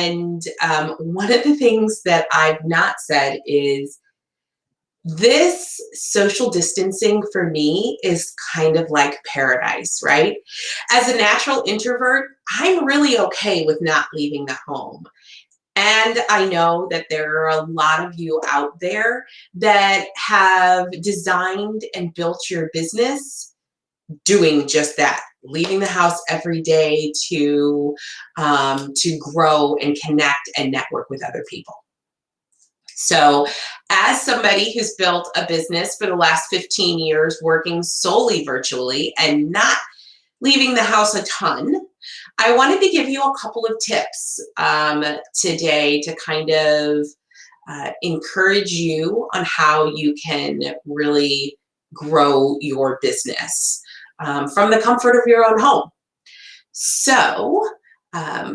And one of the things that I've not said is this social distancing for me is kind of like paradise, right? As a natural introvert, I'm really okay with not leaving the home. And I know that there are a lot of you out there that have designed and built your business doing just that, leaving the house every day to grow and connect and network with other people. So, as somebody who's built a business for the last 15 years, working solely virtually and not leaving the house a ton, I wanted to give you a couple of tips today to kind of encourage you on how you can really grow your business from the comfort of your own home. So,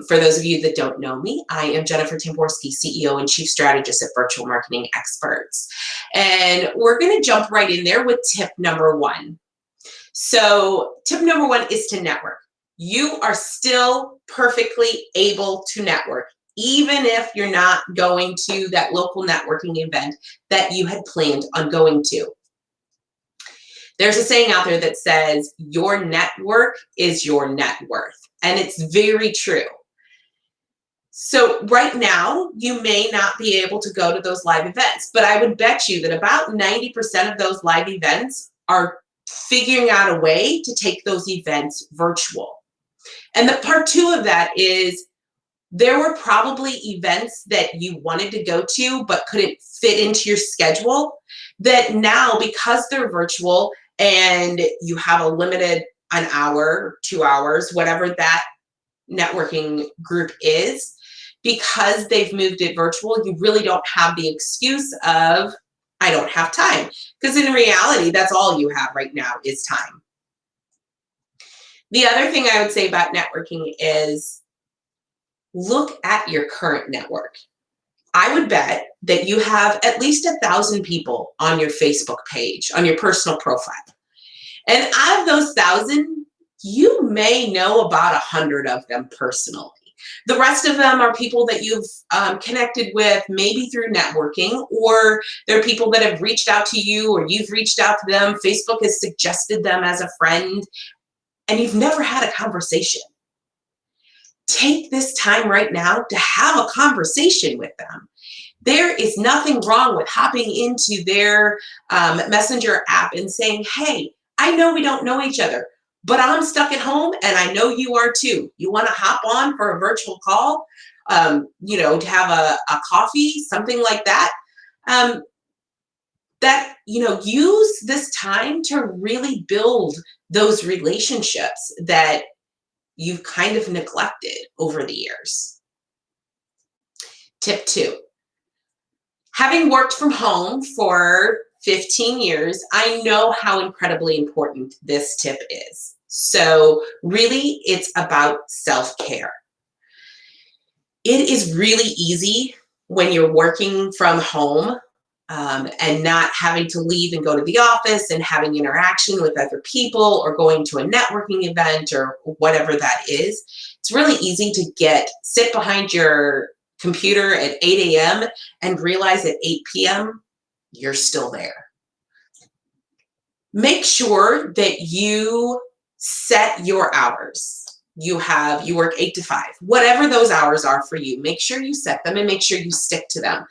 for those of you that don't know me, I am Jennifer Tamborski, CEO and Chief Strategist at Virtual Marketing Experts. And we're going to jump right in there with tip number one. So, tip number one is to network. You are still perfectly able to network, even if you're not going to that local networking event that you had planned on going to. There's a saying out there that says, your network is your net worth. And it's very true. So right now, you may not be able to go to those live events, but I would bet you that about 90% of those live events are figuring out a way to take those events virtual. And the part two of that is there were probably events that you wanted to go to but couldn't fit into your schedule that now, because they're virtual and you have a limited an hour, 2 hours, whatever that networking group is, because they've moved it virtual, you really don't have the excuse of, I don't have time. Because in reality, that's all you have right now is time. The other thing I would say about networking is look at your current network. I would bet that you have at least 1,000 people on your Facebook page, on your personal profile. And out of those 1,000, you may know about 100 of them personally. The rest of them are people that you've connected with, maybe through networking, or they're people that have reached out to you or you've reached out to them. Facebook has suggested them as a friend, and you've never had a conversation. Take this time right now to have a conversation with them. There is nothing wrong with hopping into their messenger app and saying, hey, I know we don't know each other, but I'm stuck at home and I know you are too. You want to hop on for a virtual call, to have a coffee, something like that. Use this time to really build those relationships that you've kind of neglected over the years. Tip two. Having worked from home for 15 years, I know how incredibly important this tip is. So really, it's about self-care. It is really easy when you're working from home and not having to leave and go to the office and having interaction with other people or going to a networking event or whatever that is. It's really easy to sit behind your computer at 8 a.m. and realize at 8 p.m. you're still there. Make sure that you set your hours. You work 8 to 5, whatever those hours are for you. Make sure you set them and make sure you stick to them.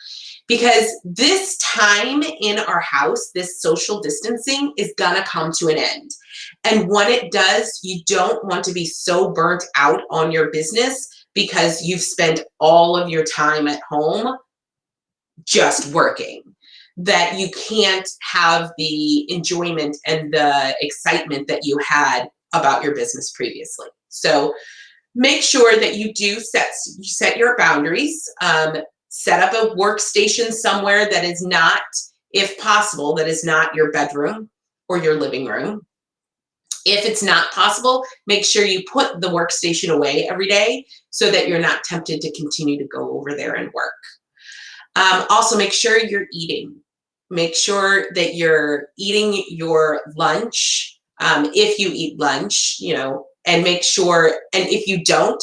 Because this time in our house, this social distancing is gonna come to an end. And when it does, you don't want to be so burnt out on your business because you've spent all of your time at home just working, that you can't have the enjoyment and the excitement that you had about your business previously. So make sure that you do set your boundaries. Set up a workstation somewhere that is not, if possible, that is not your bedroom or your living room. If it's not possible, make sure you put the workstation away every day so that you're not tempted to continue to go over there and work. Also, make sure you're eating. Make sure that you're eating your lunch, if you eat lunch, and make sure, and if you don't,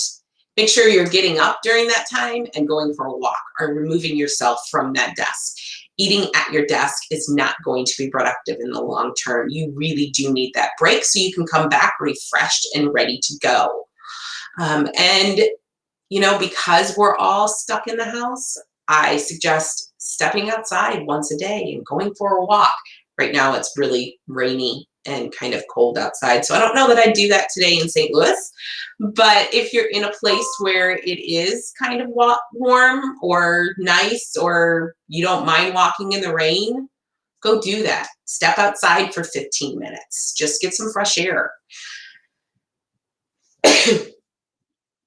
Make sure you're getting up during that time and going for a walk or removing yourself from that desk. Eating at your desk is not going to be productive in the long term. You really do need that break so you can come back refreshed and ready to go. And, because we're all stuck in the house, I suggest stepping outside once a day and going for a walk. Right now, it's really rainy and kind of cold outside. So I don't know that I'd do that today in St. Louis. But if you're in a place where it is kind of warm or nice, or you don't mind walking in the rain, go do that. Step outside for 15 minutes. Just get some fresh air.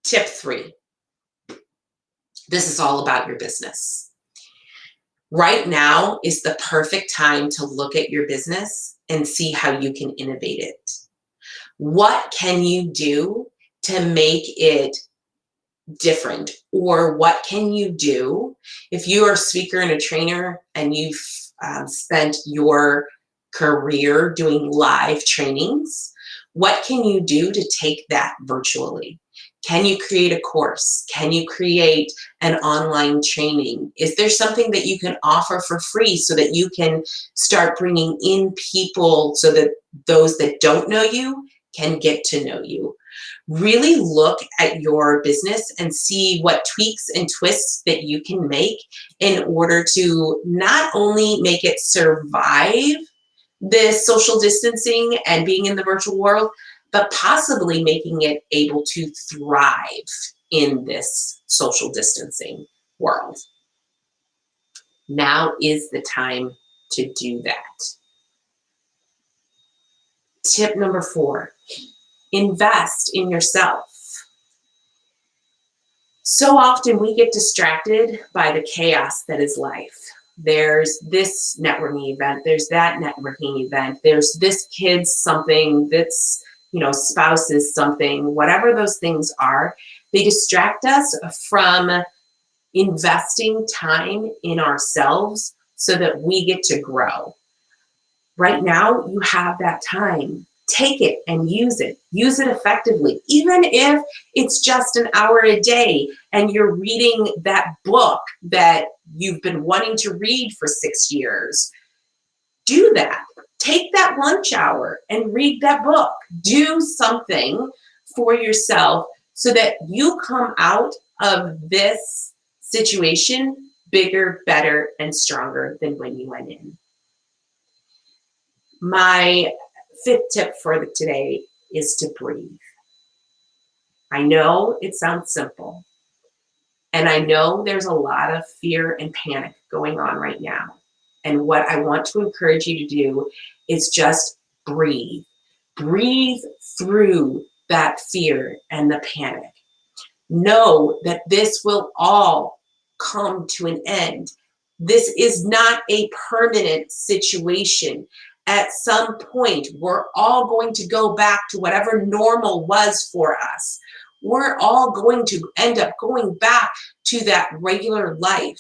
Tip 3. This is all about your business. Right now is the perfect time to look at your business and see how you can innovate it. What can you do to make it different? Or what can you do if you are a speaker and a trainer and you've spent your career doing live trainings? What can you do to take that virtually? Can you create a course? Can you create an online training? Is there something that you can offer for free so that you can start bringing in people so that those that don't know you can get to know you? Really look at your business and see what tweaks and twists that you can make in order to not only make it survive this social distancing and being in the virtual world, but possibly making it able to thrive in this social distancing world. Now is the time to do that. Tip number 4, invest in yourself. So often we get distracted by the chaos that is life. There's this networking event, there's that networking event, there's this kid's something, that's, spouse's something, whatever those things are, they distract us from investing time in ourselves so that we get to grow. Right now, you have that time. Take it and use it. Use it effectively. Even if it's just an hour a day and you're reading that book that you've been wanting to read for 6 years, do that. Take that lunch hour and read that book. Do something for yourself so that you come out of this situation bigger, better, and stronger than when you went in. My 5th tip for today is to breathe. I know it sounds simple, and I know there's a lot of fear and panic going on right now. And what I want to encourage you to do is just breathe. Breathe through that fear and the panic. Know that this will all come to an end. This is not a permanent situation. At some point, we're all going to go back to whatever normal was for us. We're all going to end up going back to that regular life,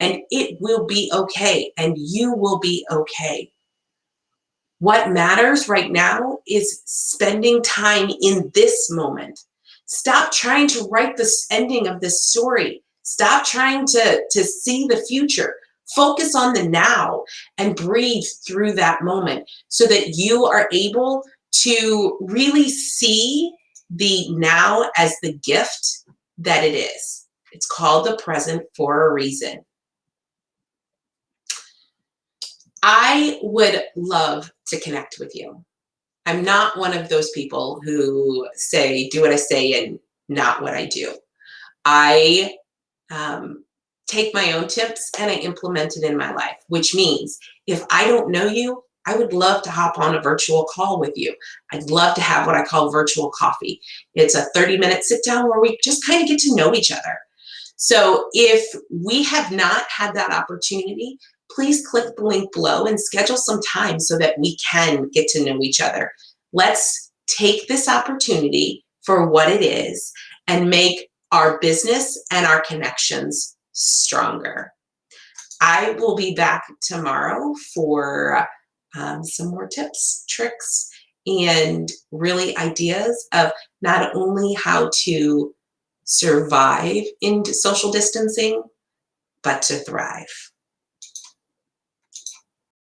and it will be okay, and you will be okay. What matters right now is spending time in this moment. Stop trying to write the ending of this story. Stop trying to see the future. Focus on the now and breathe through that moment so that you are able to really see the now as the gift that it is. It's called the present for a reason. I would love to connect with you. I'm not one of those people who say, do what I say and not what I do. I take my own tips and I implement it in my life, which means if I don't know you, I would love to hop on a virtual call with you. I'd love to have what I call virtual coffee. It's a 30-minute sit down where we just kind of get to know each other. So if we have not had that opportunity, please click the link below and schedule some time so that we can get to know each other. Let's take this opportunity for what it is and make our business and our connections stronger. I will be back tomorrow for some more tips, tricks, and really ideas of not only how to survive in social distancing, but to thrive.